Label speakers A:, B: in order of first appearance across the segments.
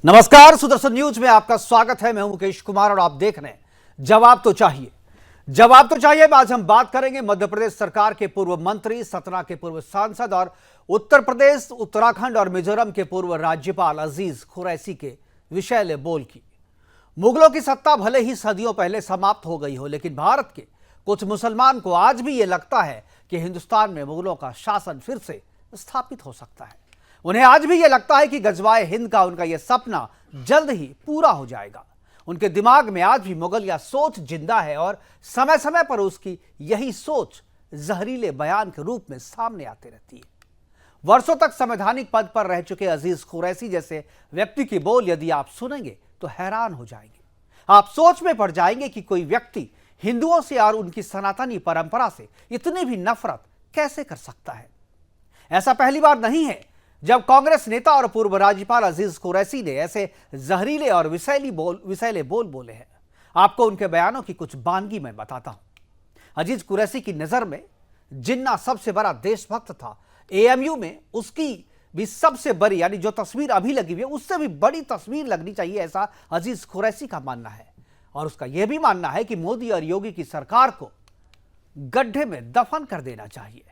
A: नमस्कार, सुदर्शन न्यूज में आपका स्वागत है। मैं हूं मुकेश कुमार और आप देख रहे हैं जवाब तो चाहिए। जवाब तो चाहिए आज हम बात करेंगे मध्य प्रदेश सरकार के पूर्व मंत्री, सतना के पूर्व सांसद और उत्तर प्रदेश, उत्तराखंड और मिजोरम के पूर्व राज्यपाल अजीज कुरैशी के विषैले बोल की। मुगलों की सत्ता भले ही सदियों पहले समाप्त हो गई हो, लेकिन भारत के कुछ मुसलमान को आज भी यह लगता है कि हिंदुस्तान में मुगलों का शासन फिर से स्थापित हो सकता है। उन्हें आज भी यह लगता है कि गजवाए हिंद का उनका यह सपना जल्द ही पूरा हो जाएगा। उनके दिमाग में आज भी मुगलिया सोच जिंदा है और समय समय पर उसकी यही सोच जहरीले बयान के रूप में सामने आती रहती है। वर्षों तक संवैधानिक पद पर रह चुके अजीज कुरैशी जैसे व्यक्ति की बोल यदि आप सुनेंगे तो हैरान हो जाएंगे। आप सोच में पड़ जाएंगे कि कोई व्यक्ति हिंदुओं से और उनकी सनातनी परंपरा से इतनी भी नफरत कैसे कर सकता है। ऐसा पहली बार नहीं है जब कांग्रेस नेता और पूर्व राज्यपाल अजीज कुरैशी ने ऐसे जहरीले और विषैले बोल बोले हैं। आपको उनके बयानों की कुछ बानगी मैं बताता हूं। अजीज कुरैशी की नजर में जिन्ना सबसे बड़ा देशभक्त था। एएमयू में उसकी भी सबसे बड़ी, यानी जो तस्वीर अभी लगी हुई है उससे भी बड़ी तस्वीर लगनी चाहिए, ऐसा अजीज कुरैशी का मानना है। और उसका यह भी मानना है कि मोदी और योगी की सरकार को गड्ढे में दफन कर देना चाहिए।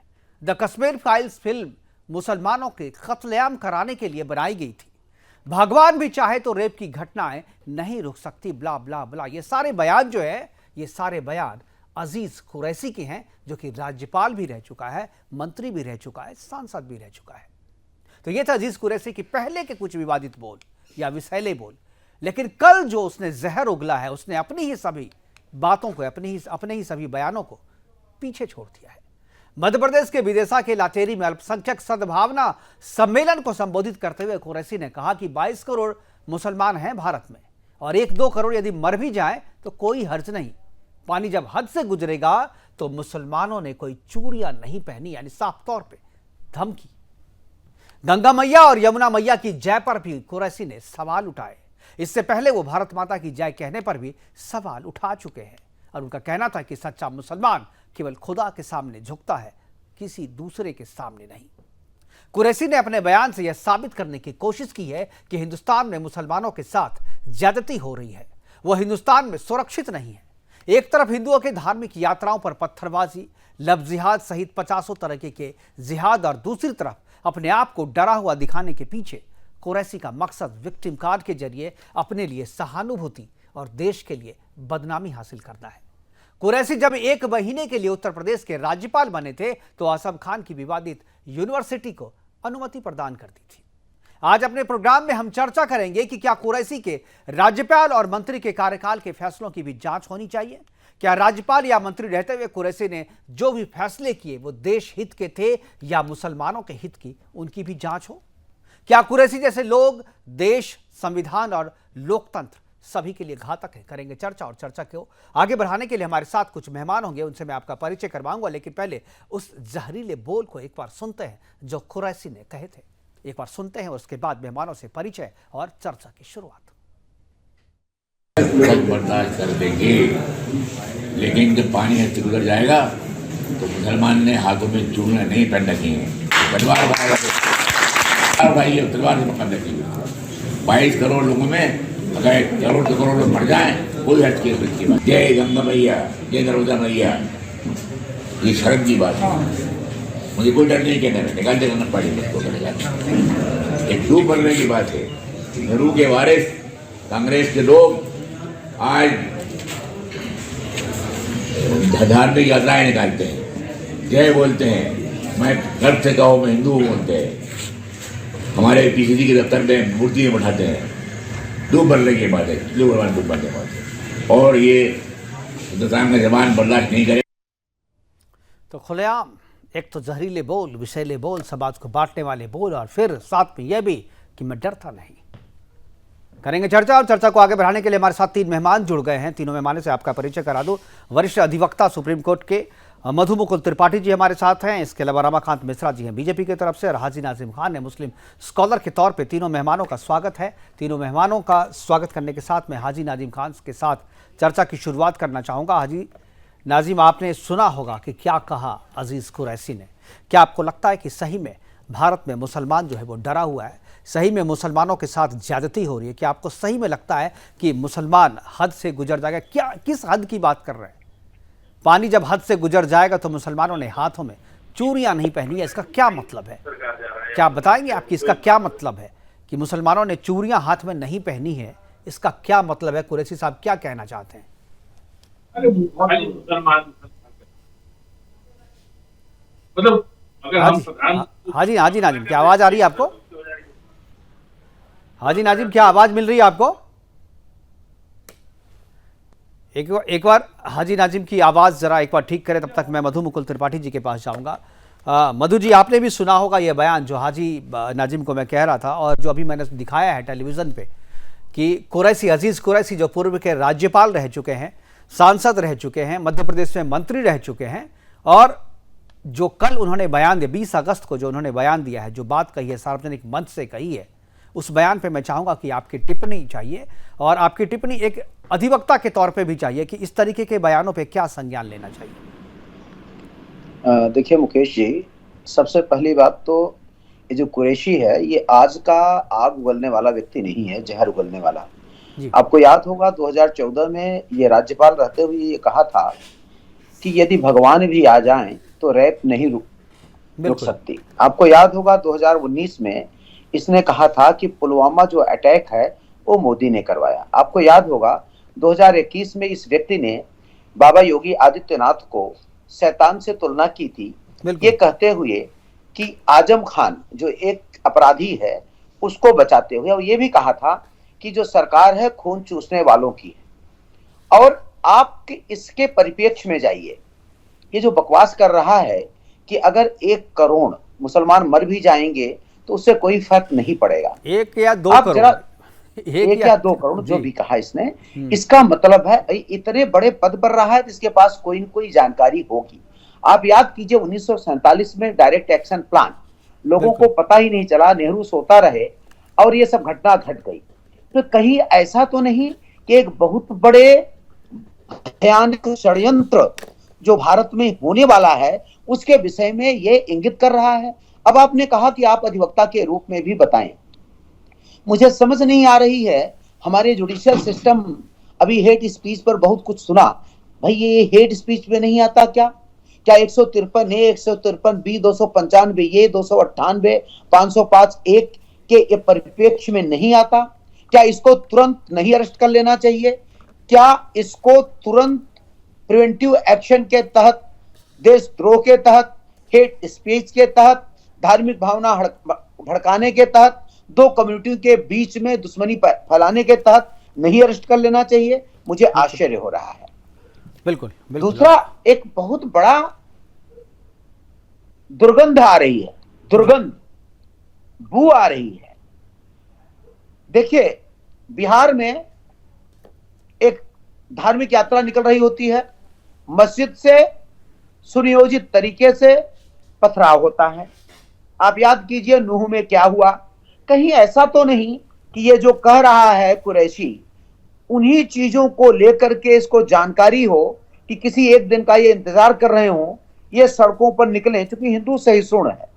A: द कश्मीर फाइल्स फिल्म मुसलमानों के कत्लेआम कराने के लिए बनाई गई थी। भगवान भी चाहे तो रेप की घटनाएं नहीं रुक सकती, ब्ला ब्ला ब्ला। ये सारे बयान जो है, ये सारे बयान अजीज कुरैशी के हैं, जो कि राज्यपाल भी रह चुका है, मंत्री भी रह चुका है, सांसद भी रह चुका है। तो ये था अजीज कुरैशी की पहले के कुछ विवादित बोल या विषैले बोल। लेकिन कल जो उसने जहर उगला है, उसने अपनी ही सभी बातों को, अपने ही सभी बयानों को पीछे छोड़ दिया है। मध्य प्रदेश के विदिशा के लातेरी में अल्पसंख्यक सद्भावना सम्मेलन को संबोधित करते हुए कुरैशी ने कहा कि 22 करोड़ मुसलमान हैं भारत में और 1-2 करोड़ यदि मर भी जाए तो कोई हर्ज नहीं। पानी जब हद से गुजरेगा तो मुसलमानों ने कोई चूड़ियां नहीं पहनी, यानी साफ तौर पे धमकी। गंगा मैया और यमुना मैया की जय पर भी कुरैशी ने सवाल उठाए। इससे पहले वो भारत माता की जय कहने पर भी सवाल उठा चुके हैं और उनका कहना था कि सच्चा मुसलमान केवल खुदा के सामने झुकता है, किसी दूसरे के सामने नहीं। कुरैशी ने अपने बयान से यह साबित करने की कोशिश की है कि हिंदुस्तान में मुसलमानों के साथ ज्यादती हो रही है, वो हिंदुस्तान में सुरक्षित नहीं है। एक तरफ हिंदुओं के धार्मिक यात्राओं पर पत्थरबाजी, लव जिहाद सहित 50 तरह के जिहाद और दूसरी तरफ अपने आप को डरा हुआ दिखाने के पीछे कुरैशी का मकसद विक्टिम कार्ड के जरिए अपने लिए सहानुभूति और देश के लिए बदनामी हासिल करना है। कुरैशी जब 1 महीने के लिए उत्तर प्रदेश के राज्यपाल बने थे तो आजम खान की विवादित यूनिवर्सिटी को अनुमति प्रदान कर दी थी। आज अपने प्रोग्राम में हम चर्चा करेंगे कि क्या कुरैशी के राज्यपाल और मंत्री के कार्यकाल के फैसलों की भी जांच होनी चाहिए। क्या राज्यपाल या मंत्री रहते हुए कुरैशी ने जो भी फैसले किए वो देश हित के थे या मुसलमानों के हित की, उनकी भी जांच हो। क्या कुरैशी जैसे लोग देश, संविधान और लोकतंत्र सभी के लिए घातक है। करेंगे चर्चा और चर्चा को आगे बढ़ाने के लिए हमारे साथ कुछ मेहमान होंगे, उनसे मैं आपका परिचय करवाऊंगा। लेकिन पहले उस जहरीले बोल को एक बार सुनते हैं जो कुरैशी ने कहे थे। एक बार सुनते हैं, उसके बाद मेहमानों से परिचय और चर्चा की शुरुआत।
B: बर्दाश्त कर देंगे, लेकिन जब पानी हद से गुजर जाएगा तो मुसलमान ने हाथों में चूड़ियां नहीं पहन रखी हैं, तलवार भाई तलवार से पकड़ रखी है। 22 करोड़ लोगों में अगर करोड़ तो करोड़ लोग मर जाए, कोई हर्ज की बात। जय गंगा मैया, जय नर्मदा मैया, ये शर्म की बात है। मुझे कोई डर नहीं कहने में, निकालते करना पड़ेगा। एक डूब बनने की बात है। नेहरू के वारिस कांग्रेस के लोग आज धार्मिक यात्राएं निकालते हैं, जय बोलते हैं, मैं गर्व से कहो मैं हिंदू हूँ बोलते हैं, हमारे पीसीसी के दफ्तर में मूर्ति में बैठाते हैं। डूब बनने की बात है, डूब बनने की बात है, और ये हिंदुस्तान का जवान बर्दाश्त नहीं करे।
A: तो खुलेआम एक तो जहरीले बोल, विषैले बोल, समाज को बांटने वाले बोल, और फिर साथ में यह भी कि मैं डरता नहीं। करेंगे चर्चा और चर्चा को आगे बढ़ाने के लिए हमारे साथ 3 मेहमान जुड़ गए हैं। तीनों मेहमानों से आपका परिचय करा दूं। वरिष्ठ अधिवक्ता सुप्रीम कोर्ट के मधु मुकुल त्रिपाठी जी हमारे साथ हैं। इसके अलावा रमाकांत मिश्रा जी हैं बीजेपी की तरफ से, और हाजी नाजिम खान है मुस्लिम स्कॉलर के तौर पे। तीनों मेहमानों का स्वागत है। तीनों मेहमानों का स्वागत करने के साथ मैं हाजी नाजिम खान के साथ चर्चा की शुरुआत करना चाहूँगा। हाजी नाजिम, आपने सुना होगा कि क्या कहा अजीज कुरैशी ने। क्या आपको लगता है कि सही में भारत में मुसलमान जो है वो डरा हुआ है, सही में मुसलमानों के साथ ज्यादती हो रही है? क्या आपको सही में लगता है कि मुसलमान हद से गुजर जाएगा? क्या किस हद की बात कर रहे हैं? पानी जब हद से गुजर जाएगा तो मुसलमानों ने हाथों में चूड़ियां नहीं पहनी है, इसका क्या मतलब है? क्या आप बताएंगे आपकी इसका क्या मतलब है कि मुसलमानों ने चूड़ियां हाथ में नहीं पहनी है? इसका क्या मतलब है? कुरैशी साहब क्या कहना चाहते हैं?
C: अरे खाली मुसलमान मतलब अगर हम प्रधान
A: हाजी हाजी नाजिम, क्या आवाज आ रही है आपको? हाजी नाजिम, क्या आवाज मिल रही है आपको? एक बार हाजी नाजिम की आवाज़ ज़रा एक बार ठीक करें, तब तक मैं मधु मुकुल त्रिपाठी जी के पास जाऊंगा। मधु जी, आपने भी सुना होगा ये बयान जो हाजी नाजिम को मैं कह रहा था और जो अभी मैंने दिखाया है टेलीविज़न पे कि कुरैशी, अजीज़ कुरैशी जो पूर्व के राज्यपाल रह चुके हैं, सांसद रह चुके हैं, मध्य प्रदेश में मंत्री रह चुके हैं, और जो कल उन्होंने बयान दिया 20 अगस्त को जो उन्होंने बयान दिया है, जो बात कही है, सार्वजनिक मंच से कही है, उस बयान पे मैं चाहूँगा कि आपकी टिप्पणी चाहिए, और आपकी टिप्पणी एक अधिवक्ता के तौर पे भी चाहिए कि इस तरीके के बयानों पे क्या संज्ञान लेना चाहिए।
D: देखिए मुकेश जी, सबसे पहली बात तो ये जो कुरैशी है ये आज का आग उगलने वाला व्यक्ति नहीं है, जहर उगलने वाला। आपको याद होगा 2014 में ये राज्यपाल रहते हुए ये कहा था कि यदि भगवान भी आ जाएं तो रैप नहीं रुक सकती। आपको याद होगा 2019 में इसने कहा था कि पुलवामा जो अटैक है वो मोदी ने करवाया। आपको याद होगा 2021 में इस व्यक्ति ने बाबा योगी आदित्यनाथ को शैतान से तुलना की थी, ये कहते हुए कि आजम खान जो एक अपराधी है उसको बचाते हुए, और ये भी कहा था कि जो सरकार है खून चूसने वालों की है। और आप इसके परिप्रेक्ष्य में जाइए, ये जो बकवास कर रहा है कि अगर 1 करोड़ मुसलमान मर भी जाएंगे तो उससे कोई फर्क नहीं पड़ेगा।
A: 1 या 2 करोड़,
D: 1 या 2 करोड़ जो भी कहा इसने, इसका मतलब है इतने बड़े पद पर रहा है तो इसके पास कोई न कोई जानकारी होगी। आप याद कीजिए 1947 में डायरेक्ट एक्शन प्लान, लोगों को पता ही नहीं चला, नेहरू सोता रहे और ये सब घटना घट गई। तो कहीं ऐसा तो नहीं कि एक बहुत बड़े भयानक षड्यंत्र जो भारत में होने वाला है उसके विषय में ये इंगित कर रहा है। अब आपने कहा कि आप अधिवक्ता के रूप में भी बताएं, मुझे समझ नहीं आ रही है हमारे जुडिशियल सिस्टम। अभी हेट स्पीच पर बहुत कुछ सुना, भाई ये हेट स्पीच में नहीं आता क्या? क्या 153 ए, 153 बी, 295 ए, 298, 505 एक के परिप्रेक्ष्य में नहीं आता? क्या इसको तुरंत नहीं अरेस्ट कर लेना चाहिए? क्या इसको तुरंत प्रिवेंटिव एक्शन के तहत, देशद्रोह के तहत, हेट स्पीच के तहत, धार्मिक भावना भड़काने के तहत, 2 कम्युनिटी के बीच में दुश्मनी फैलाने के तहत नहीं अरेस्ट कर लेना चाहिए? मुझे आश्चर्य हो रहा है।
A: बिल्कुल।
D: दूसरा, एक बहुत बड़ा दुर्गंध आ रही है, दुर्गंध, बू आ रही है। देखिए बिहार में एक धार्मिक यात्रा निकल रही होती है, मस्जिद से सुनियोजित तरीके से पथराव होता है। आप याद कीजिए नूह में क्या हुआ। कहीं ऐसा तो नहीं कि ये जो कह रहा है कुरैशी उन्हीं चीजों को लेकर के इसको जानकारी हो कि किसी एक दिन का ये इंतजार कर रहे हो, ये सड़कों पर निकले? क्योंकि हिंदू सहिष्णु है,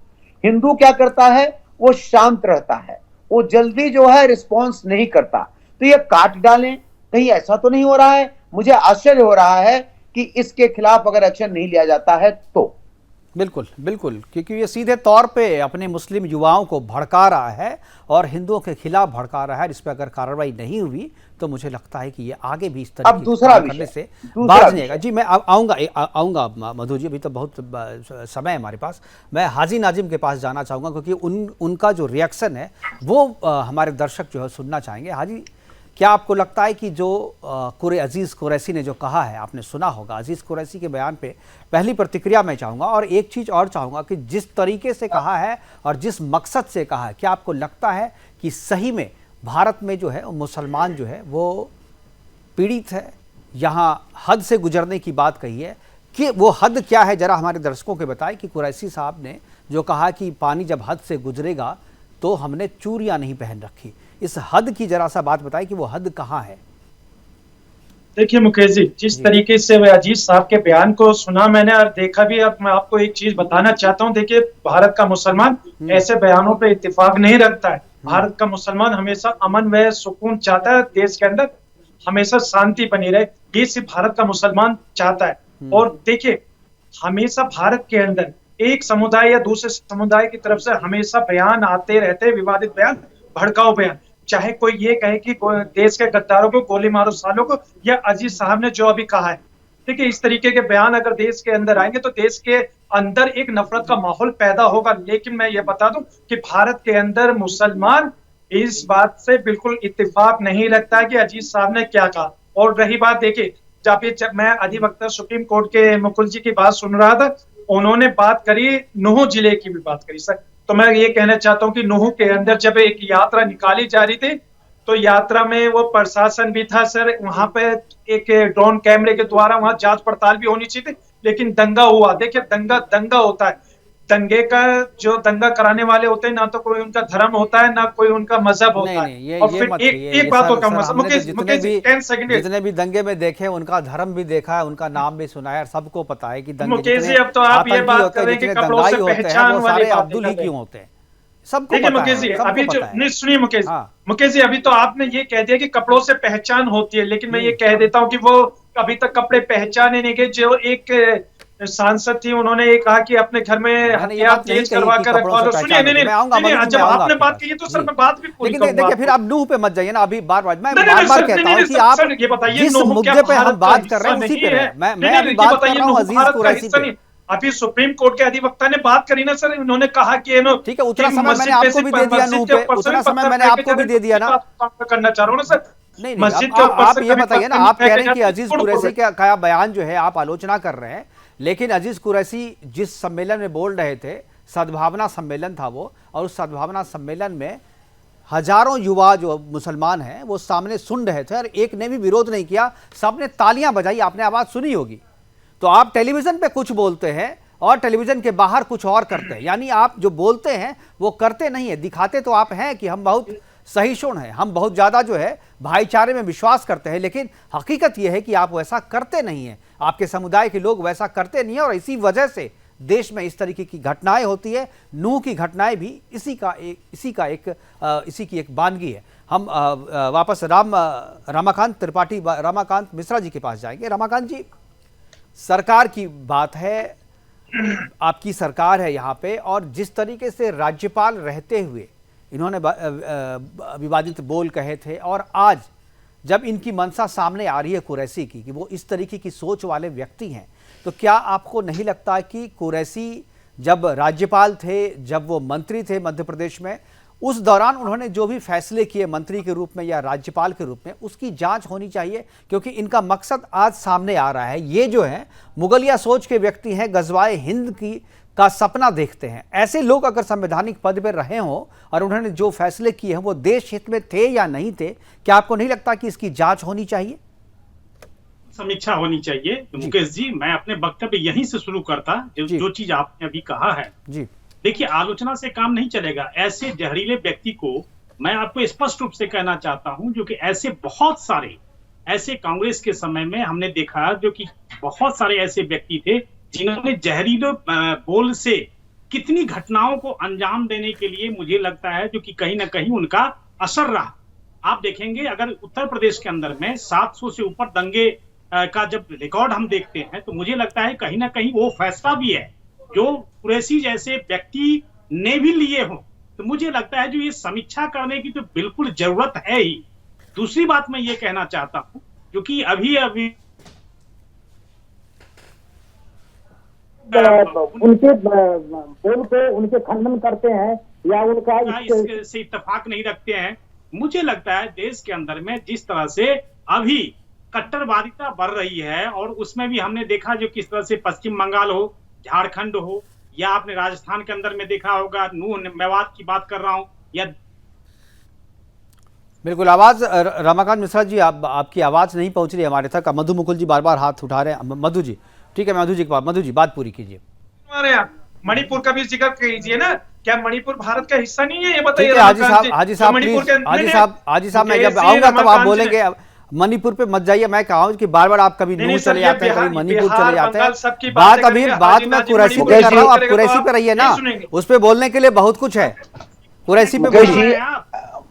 D: हिंदू क्या करता है, वो शांत रहता है, वो जल्दी जो है रिस्पॉन्स नहीं करता। तो ये काट डालें, कहीं ऐसा तो नहीं हो रहा है? मुझे आश्चर्य हो रहा है कि इसके खिलाफ अगर एक्शन नहीं लिया जाता है तो।
A: बिल्कुल, क्योंकि ये सीधे तौर पे अपने मुस्लिम युवाओं को भड़का रहा है और हिंदुओं के खिलाफ भड़का रहा है। इस पर अगर कार्रवाई नहीं हुई तो मुझे लगता है कि ये आगे भी इस तरह
D: अब दूसरा करने से
A: बाज नहीं आएगा। जी मैं आऊँगा मधु जी, अभी तो बहुत समय है हमारे पास। मैं हाजी नाजिम के पास जाना चाहूँगा क्योंकि उनका जो रिएक्शन है वो हमारे दर्शक जो है सुनना चाहेंगे। हाजी, क्या आपको लगता है कि जो अजीज़ कुरैशी ने जो कहा है, आपने सुना होगा अजीज़ कुरैशी के बयान पे पहली प्रतिक्रिया मैं चाहूँगा, और एक चीज़ और चाहूँगा कि जिस तरीके से कहा है और जिस मकसद से कहा है, क्या आपको लगता है कि सही में भारत में जो है मुसलमान जो है वो पीड़ित है? यहाँ हद से गुजरने की बात कही है कि वो हद क्या है, ज़रा हमारे दर्शकों के बताएं कि कुरैशी साहब ने जो कहा कि पानी जब हद से गुजरेगा तो हमने चूड़ियाँ नहीं पहन रखी, इस हद की जरा सा बात बताएं कि वो हद कहाँ है?
E: देखिए मुकेश जी, जिस तरीके से अजीत साहब के बयान को सुना मैंने और देखा भी, अब मैं आपको एक चीज बताना चाहता हूं। देखिए, भारत का मुसलमान ऐसे बयानों पे इत्तेफाक नहीं रखता है। भारत का मुसलमान हमेशा अमन व सुकून चाहता है, देश के अंदर हमेशा शांति बनी रहे, ये सिर्फ भारत का मुसलमान चाहता है। और देखिए, हमेशा भारत के अंदर एक समुदाय या दूसरे समुदाय की तरफ से हमेशा बयान आते रहते हैं, विवादित बयान, भड़काऊ बयान। चाहे कोई ये कहे कि देश के गद्दारों को गोली मारो सालों को, या अजीत साहब ने जो अभी कहा है, देखिए इस तरीके के बयान अगर देश के अंदर आएंगे तो देश के अंदर एक नफरत का माहौल पैदा होगा। लेकिन मैं ये बता दूं कि भारत के अंदर मुसलमान इस बात से बिल्कुल इत्तेफाक नहीं रखता है कि अजीत साहब ने क्या कहा। और रही बात, देखिए जब मैं अधिवक्ता सुप्रीम कोर्ट के मुकुल जी की बात सुन रहा था, उन्होंने बात करी नूह जिले की भी बात करी सर। तो मैं ये कहना चाहता हूं कि नूह के अंदर जब एक यात्रा निकाली जा रही थी, तो यात्रा में वो प्रशासन भी था सर, वहां पे एक ड्रोन कैमरे के द्वारा वहां जांच पड़ताल भी होनी चाहिए थी, लेकिन दंगा हुआ। देखिए, दंगा होता है, दंगे का जो दंगा कराने वाले होते हैं, ना तो कोई उनका धर्म होता है, ना कोई उनका मजहब होता है। और फिर एक बात और कहूंगा, मुकेश 10 सेकंड,
A: जितने भी दंगे में देखे, उनका धर्म भी देखा है, उनका नाम भी सुना है, सबको पता है कि दंगे
E: मुकेश जी, अब तो आप ये बात कर रहे हैं कि कपड़ों से पहचान वाली बात
A: अब्दुल ही क्यों होते हैं, सबको
E: देखिए
A: पता
E: मुकेश जी,
A: है, सबको
E: अभी जो
A: पता है।
E: नहीं सुनिए मुकेश,
A: हाँ।
E: मुकेश जी, अभी तो आपने ये कह दिया कि कपड़ों से पहचान होती है, लेकिन मैं ये कह देता हूं कि वो अभी तक कपड़े पहचाने नहीं गए। जो एक सांसद थी, उन्होंने ये कहा कि अपने घर में हथियार तेज करवा कर रखवा लो। सुनिए, नहीं, जब आपने बात की तो सर मैं बात भी पूरी करूंगा।
A: देखिए, फिर आप नूह पे मत जाइए ना, अभी बार बार मैं
E: नहीं,
A: बार
E: नहीं,
A: बार
E: सर,
A: कहता
E: नहीं,
A: हूं
E: नहीं,
A: कि
E: सर,
A: आप
E: सर, ये बताइए,
A: जिस
E: नूह क्या
A: मुद्दे पे हम
E: भारत
A: बात
E: का
A: कर रहे हैं
E: हिस्सा
A: उसी पे
E: नहीं है?
A: रहे। मैं
E: नहीं,
A: अभी
E: ये
A: बात कर
E: बताइए,
A: रहा हूं
E: नूह
A: अजीज
E: भारत का
A: कुरैशी
E: हिस्सा
A: पे।
E: नहीं। अभी सुप्रीम कोर्ट के अधिवक्ता ने बात करी ना सर, उन्होंने कहा कि
A: ठीक है, उतना समय मैंने आपको भी दे दिया नूह पे, उतना समय मैंने आपको भी दे दिया ना।
E: करना चाह रहा हूँ ना सर।
A: नहीं,
E: मस्जिद
A: अब
E: के ऊपर
A: आप
E: से
A: ये
E: कभी
A: बताइए ना,
E: पत्थर
A: आप कह रहे हैं
E: फेंके
A: कि
E: जाते
A: अजीज
E: हैं,
A: कुरैशी का बयान जो है आप आलोचना कर रहे हैं, लेकिन अजीज कुरैशी जिस सम्मेलन में बोल रहे थे, सद्भावना सम्मेलन था वो, और उस सद्भावना सम्मेलन में हजारों युवा जो मुसलमान हैं वो सामने सुन रहे थे और एक ने भी विरोध नहीं किया, सबने तालियां बजाई, आपने आवाज सुनी होगी। तो आप टेलीविजन पे कुछ बोलते हैं और टेलीविजन के बाहर कुछ और करते हैं, यानी आप जो बोलते हैं वो करते नहीं है। दिखाते तो आप हैं कि हम बहुत सहिष्णु हैं, हम बहुत ज़्यादा जो है भाईचारे में विश्वास करते हैं, लेकिन हकीकत यह है कि आप वैसा करते नहीं हैं, आपके समुदाय के लोग वैसा करते नहीं हैं, और इसी वजह से देश में इस तरीके की घटनाएं होती है। नूह की घटनाएं भी इसी की एक वानगी है। हम वापस रमाकांत मिश्रा जी के पास जाएंगे। रमाकांत जी, सरकार की बात है, आपकी सरकार है यहाँ पे, और जिस तरीके से राज्यपाल रहते हुए इन्होंने विवादित बोल कहे थे, और आज जब इनकी मंशा सामने आ रही है कुरैशी की कि वो इस तरीके की सोच वाले व्यक्ति हैं, तो क्या आपको नहीं लगता कि कुरैशी जब राज्यपाल थे, जब वो मंत्री थे मध्य प्रदेश में, उस दौरान उन्होंने जो भी फैसले किए मंत्री के रूप में या राज्यपाल के रूप में, उसकी जांच होनी चाहिए? क्योंकि इनका मकसद आज सामने आ रहा है। ये जो है मुगलिया सोच के व्यक्ति हैं, गजवाए हिंद का सपना देखते हैं। ऐसे लोग अगर संवैधानिक पद पर रहे हों और उन्होंने जो फैसले किए हैं वो देश हित में थे या नहीं थे, क्या आपको नहीं लगता कि इसकी जांच होनी चाहिए?
F: समीक्षा होनी चाहिए। तो मुकेश जी, मैं अपने वक्तव्य यहीं से शुरू करता, जो चीज आपने अभी कहा है
A: जी।
F: देखिए, आलोचना से काम नहीं चलेगा। ऐसे जहरीले व्यक्ति को मैं आपको स्पष्ट रूप से कहना चाहता हूं, जो कि ऐसे बहुत सारे ऐसे कांग्रेस के समय में हमने देखा, जो कि बहुत सारे ऐसे व्यक्ति थे जिन्होंने जहरीले बोल से कितनी घटनाओं को अंजाम देने के लिए, मुझे लगता है, जो कि कहीं ना कहीं उनका असर रहा। आप देखेंगे, अगर उत्तर प्रदेश के अंदर में 700 से ऊपर दंगे का जब रिकॉर्ड हम देखते हैं, तो मुझे लगता है कहीं ना कहीं वो फैसला भी है जो कुरैशी जैसे व्यक्ति ने भी लिए हो। तो मुझे लगता है जो ये समीक्षा करने की तो बिल्कुल जरूरत है ही। दूसरी बात मैं ये कहना चाहता हूं, जो कि अभी
G: उनके बोल को उनके खंडन करते हैं या उनका
F: इससे इत्तेफाक नहीं रखते हैं। मुझे लगता है देश के अंदर में जिस तरह से अभी कट्टरवादिता बढ़ रही है, और उसमें भी हमने देखा जो किस तरह से पश्चिम बंगाल हो, झारखंड हो, या आपने राजस्थान के अंदर में देखा होगा, नूह मेवात की बात कर रहा हूं, या
A: बिल्कुल। आवाज रमाकांत मिश्रा जी, आपकी आवाज नहीं पहुंच रही हमारे तक। मधु मुकुल जी बार बार हाथ उठा रहे हैं। मधु जी, ठीक है, मधु जी के पास। मधु जी, बात पूरी कीजिए।
E: मणिपुर का भी जिक्र कीजिए ना, क्या मणिपुर भारत का हिस्सा नहीं है? ये बताइए।
A: हाजी साहब प्लीज, हाजी साहब मैं जब आऊंगा तब आप बोलेंगे। मणिपुर पे मत जाइए। मैं कहा हूं कि बार बार आप कभी
E: नहीं,
A: न्यूज
E: सर,
A: चले
E: ये
A: जाते हैं, कभी
E: बिहार,
A: मणिपुर
E: बिहार,
A: चले जाते
E: बंगाल सबकी
A: हैं।
E: बातें
A: बात अभी
E: करेंगे,
A: बात
E: हाजी
A: मैं
E: नाजिम
A: कुरैशी पे
E: मणिपुर
A: कर रहा हूं, आप
E: करेगा,
A: कुरैशी
E: तो
A: पे रहिए ना,
E: नहीं सुनेंगे।
A: उस पे बोलने के लिए बहुत कुछ है। कुरैशी पे
D: मुकेश
A: बोलिए।
D: जी,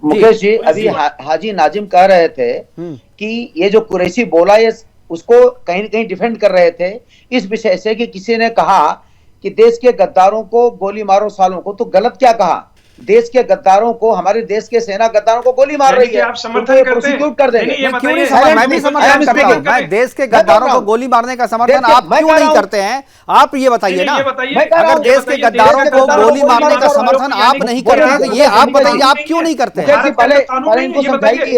D: मुकेश जी, अभी हाजी नाजिम कह रहे थे कि ये जो कुरैशी बोला, ये उसको कहीं न कहीं डिफेंड कर रहे थे इस विषय से कि किसी ने कहा कि देश के गद्दारों को गोली मारो सालों को। तो गलत क्या कहा? देश के गद्दारों को, हमारे देश के सेना गद्दारों को गोली मार रही है,
E: आप समर्थन
D: उनको
E: करते हैं?
D: प्रोसिक्यूट कर देंगे।
E: नहीं, ये
A: मैं क्यों नहीं
E: बताइए,
A: मैं भी समर्थन करता हूं। मैं देश के गद्दारों को गोली मारने का समर्थन आप क्यों नहीं करते हैं? आप ये बताइए ना, अगर देश के गद्दारों को गोली मारने का समर्थन आप नहीं करते हैं तो ये आप बताइए आप क्यों नहीं करते हैं?
D: पहले इनको समझाइए कि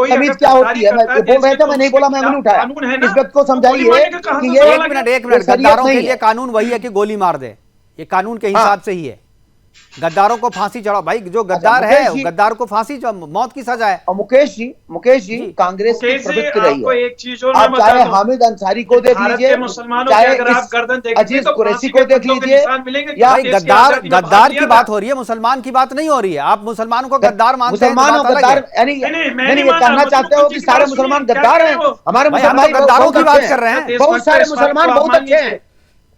D: तमीज क्या होती है। मैं बोल रहे थे, मैं नहीं बोला, मैं नहीं उठाया। इस व्यक्ति को समझाइए कि ये
A: एक मिनट, गद्दारों के लिए कानून वही है कि गोली मार दे, ये कानून के हिसाब से ही है। गद्दारों को फांसी चढ़ाओ भाई, जो गद्दार है गद्दार को फांसी, मौत की सजा है।
D: और मुकेश जी कांग्रेस की प्रवृत्ति रही है।
E: एक चीज और
D: आप चाहे हामिद अंसारी को देख लीजिए, चाहे अजीज कुरैशी को देख लीजिए,
A: या गद्दार की बात हो रही है, मुसलमान की बात नहीं हो रही है। आप मुसलमानों को गद्दार मानते हैं,
D: मुसलमान और गद्दार यानी ये कहना चाहते हो कि सारे मुसलमान गद्दार हैं? हमारे मुसलमान
A: गद्दारों की बात कर रहे हैं।
D: बहुत सारे मुसलमान बहुत अच्छे हैं,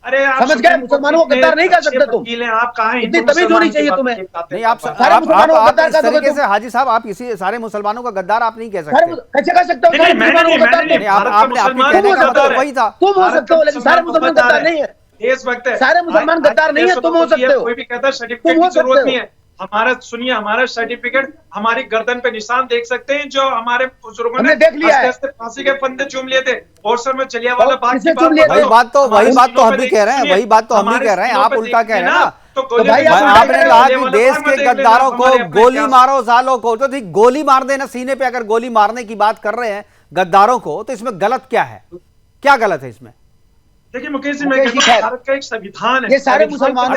E: अरे
D: समझ गए? मुसलमानों को गद्दार नहीं कह सकते तुम।
E: आप कहाँ
D: इतनी तमीज होनी चाहिए तुम्हें।
A: नहीं, आप इस तरीके से हाजी साहब, आप इसी सारे मुसलमानों का गद्दार आप नहीं कह सकते।
D: कैसे कह सकते हो? सारे मुसलमानों को गद्दार नहीं,
A: आपने कहने का मतलब वही था।
D: तुम हो सकते हो, लेकिन सारे मुसलमान गद्दार नहीं है।
E: देशभक्त है,
D: सारे मुसलमान गद्दार नहीं है, तुम हो सकते हो।
E: कोई भी कहता है सर्टिफिकेट की जरूरत नहीं है। हमारा सुनिए, हमारा सर्टिफिकेट हमारी गर्दन पे निशान देख सकते हैं, जो हमारे बुजुर्गों ने
D: देख लिया है।
E: फांसी के फंदे चूम लिए थे। और सर, मैं जलियांवाला बाग की
A: वही बात तो हम भी कह रहे हैं, वही बात तो हम भी कह रहे हैं, आप उल्टा कह रहे हैं ना।
E: तो
A: भाई आपने कहा कि देश के गद्दारों को गोली मारो सालों को, तो ठीक गोली मार देना सीने पे। अगर गोली मारने की बात कर रहे हैं गद्दारों को, तो इसमें गलत क्या है? क्या गलत है इसमें?
E: देखिए मुकेश जी, मैं कहता हूं भारत का एक संविधान है।
D: ये सारे मुसलमान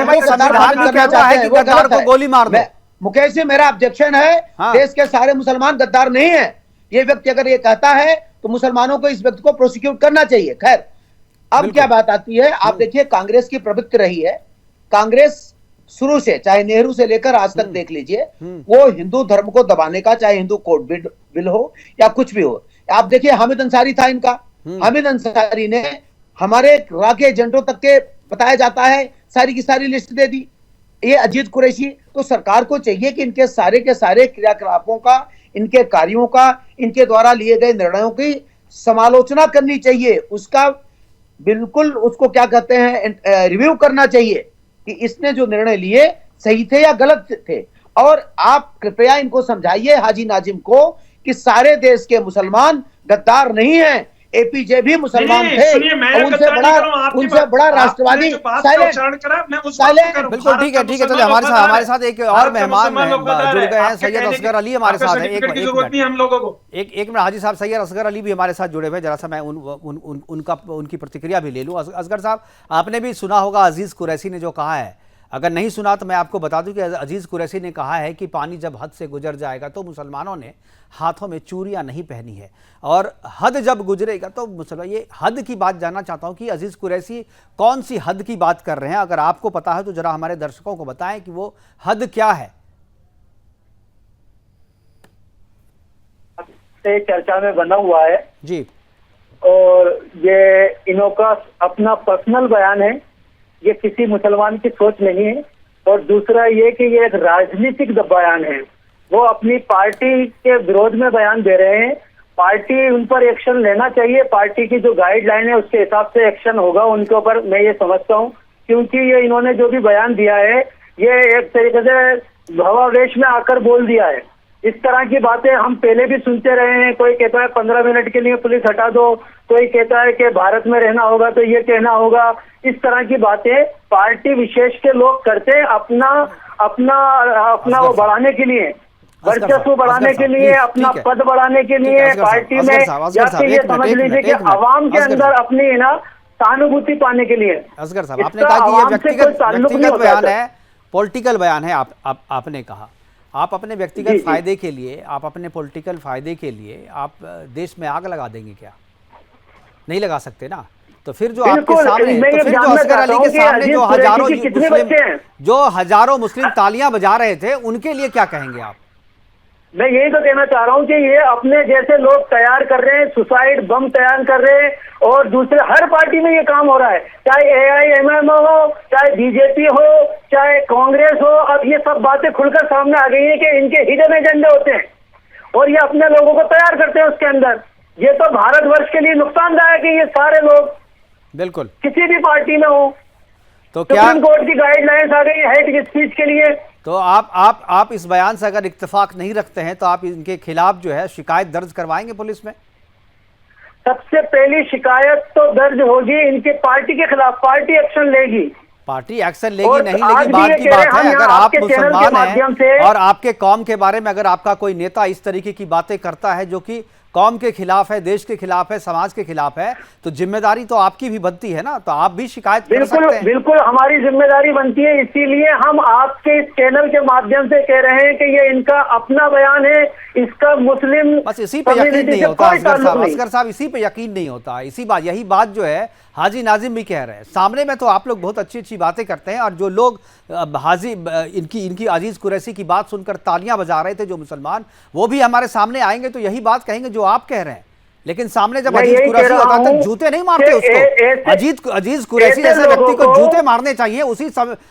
A: कहता है कि गद्दार को गोली मार दो।
D: मुकेश जी, मेरा ऑब्जेक्शन है, देश के सारे मुसलमान गद्दार नहीं है। ये व्यक्ति अगर ये कहता है तो मुसलमानों को इस व्यक्ति को प्रोसिक्यूट करना चाहिए। खैर, अब क्या बात आती है, आप देखिए कांग्रेस की प्रवृत्ति रही है। कांग्रेस शुरू से, चाहे नेहरू से लेकर आज तक देख लीजिए, वो हिंदू धर्म को दबाने का, चाहे हिंदू कोड बिल हो या कुछ भी हो। आप देखिए, हामिद अंसारी था इनका। हामिद अंसारी ने हमारे राके एजेंटों तक के बताया जाता है सारी की सारी लिस्ट दे दी। ये अजीत कुरैशी, तो सरकार को चाहिए कि इनके सारे के सारे क्रियाकलापों का, इनके कार्यों का, इनके द्वारा लिए गए निर्णयों की समालोचना करनी चाहिए। उसका बिल्कुल, उसको क्या कहते हैं, रिव्यू करना चाहिए कि इसने जो निर्णय लिए सही थे या गलत थे। और आप कृपया इनको समझाइए, हाजी नाजिम को, कि सारे देश के मुसलमान गद्दार नहीं हैं। एपीजे भी मुसलमान थे, उनसे बड़ा राष्ट्रवादी।
A: बिल्कुल ठीक है, ठीक है। चलिए, हमारे साथ एक और मेहमान जुड़ गए हैं, सैयद असगर अली हमारे साथ है। एक मिनट हाजी साहब, सैयद असगर अली भी हमारे साथ जुड़े हुए। जरा सा मैं उनकी प्रतिक्रिया भी ले लूं। असगर साहब, आपने भी सुना होगा अजीज कुरैशी ने जो कहा है। अगर नहीं सुना तो मैं आपको बता दूं कि अजीज कुरैशी ने कहा है कि पानी जब हद से गुजर जाएगा तो मुसलमानों ने हाथों में चूड़ियां नहीं पहनी है, और हद जब गुजरेगा तो मुसलमान। ये हद की बात जानना चाहता हूं कि अजीज कुरैशी कौन सी हद की बात कर रहे हैं। अगर आपको पता है तो जरा हमारे दर्शकों को बताएं कि वो हद क्या है।
G: चर्चा में बना हुआ है
A: जी,
G: और ये इनका अपना पर्सनल बयान है, ये किसी मुसलमान की सोच नहीं है। और दूसरा ये कि ये एक राजनीतिक बयान है, वो अपनी पार्टी के विरोध में बयान दे रहे हैं। पार्टी उन पर एक्शन लेना चाहिए, पार्टी की जो गाइडलाइन है उसके हिसाब से एक्शन होगा उनके ऊपर, मैं ये समझता हूँ। क्योंकि ये इन्होंने जो भी बयान दिया है, ये एक तरीके से भावावेश में आकर बोल दिया है। इस तरह की बातें हम पहले भी सुनते रहे हैं। कोई कहता है 15 मिनट के लिए पुलिस हटा दो, कोई कहता है कि भारत में रहना होगा तो ये कहना होगा। इस तरह की बातें पार्टी विशेष के लोग करते हैं अपना वो बढ़ाने के लिए, वर्चस्व बढ़ाने के लिए, अपना पद बढ़ाने के लिए पार्टी में, या फिर ये समझ लीजिए कि आवाम के अंदर अपनी ना सहानुभूति पाने के लिए।
A: असगर साहब, आपने कहा कि ये व्यक्तिगत बयान है, पॉलिटिकल बयान है। आपने कहा आप अपने व्यक्तिगत फायदे के लिए, आप अपने पॉलिटिकल फायदे के लिए आप देश में आग लगा देंगे क्या? नहीं लगा सकते ना। तो फिर जो आपके सामने, तो फिर जो असगर अली के सामने जो हजारों मुस्लिम तालियां बजा रहे थे, उनके लिए क्या कहेंगे आप?
G: मैं यही तो कहना चाह रहा हूँ कि ये अपने जैसे लोग तैयार कर रहे हैं, सुसाइड बम तैयार कर रहे हैं, और दूसरे हर पार्टी में ये काम हो रहा है, चाहे AIMM हो, चाहे बीजेपी हो, चाहे कांग्रेस हो। अब ये सब बातें खुलकर सामने आ गई हैं कि इनके हिडन एजेंडे होते हैं और ये अपने लोगों को तैयार करते हैं उसके अंदर। ये तो भारतवर्ष के लिए नुकसानदायक है, ये सारे लोग
A: बिल्कुल
G: किसी भी पार्टी में हो।
A: तो क्या
G: सुप्रीम कोर्ट की गाइडलाइंस आ गई हेट स्पीच के लिए।
A: तो आप इस बयान से अगर इत्तेफाक नहीं रखते हैं तो आप इनके खिलाफ जो है शिकायत दर्ज करवाएंगे पुलिस में?
G: सबसे पहली शिकायत तो दर्ज होगी इनके पार्टी के खिलाफ, पार्टी एक्शन लेगी।
A: पार्टी एक्शन लेगी
G: और
A: नहीं,
G: आज
A: लेकिन
G: भी
A: बात
G: ये
A: की
G: कह रहे
A: बात
G: हैं,
A: है
G: हम
A: अगर
G: यहाँ
A: आप
G: आपके चैनल के
A: मुसलमान
G: माध्यम
A: हैं
G: से
A: और आपके कौम के बारे में अगर आपका कोई नेता इस तरीके की बातें करता है जो कि कौम के खिलाफ है, देश के खिलाफ है, समाज के खिलाफ है, तो जिम्मेदारी तो आपकी भी बनती है ना, तो आप भी शिकायत कर सकते हैं।
G: बिल्कुल हमारी जिम्मेदारी बनती है, इसीलिए हम आपके इस चैनल के माध्यम से कह रहे हैं कि ये इनका अपना बयान है, इसका मुस्लिम
A: बस इसी पे यकीन नहीं होता असगर साहब इसी पे यकीन नहीं होता। इसी बात यही बात जो है हाजी नाजिम भी कह रहे हैं। सामने में तो आप लोग बहुत अच्छी अच्छी बातें करते हैं और जो लोग हाजी इनकी अजीज कुरैशी की बात सुनकर तालियां बजा रहे थे जो मुसलमान, वो भी हमारे सामने आएंगे तो यही बात कहेंगे जो आप कह रहे हैं। लेकिन सामने जब अजीज कुरैशी होता है तो जूते नहीं मारते उसको। अजीज कुरैशी जैसे व्यक्ति को जूते मारने चाहिए।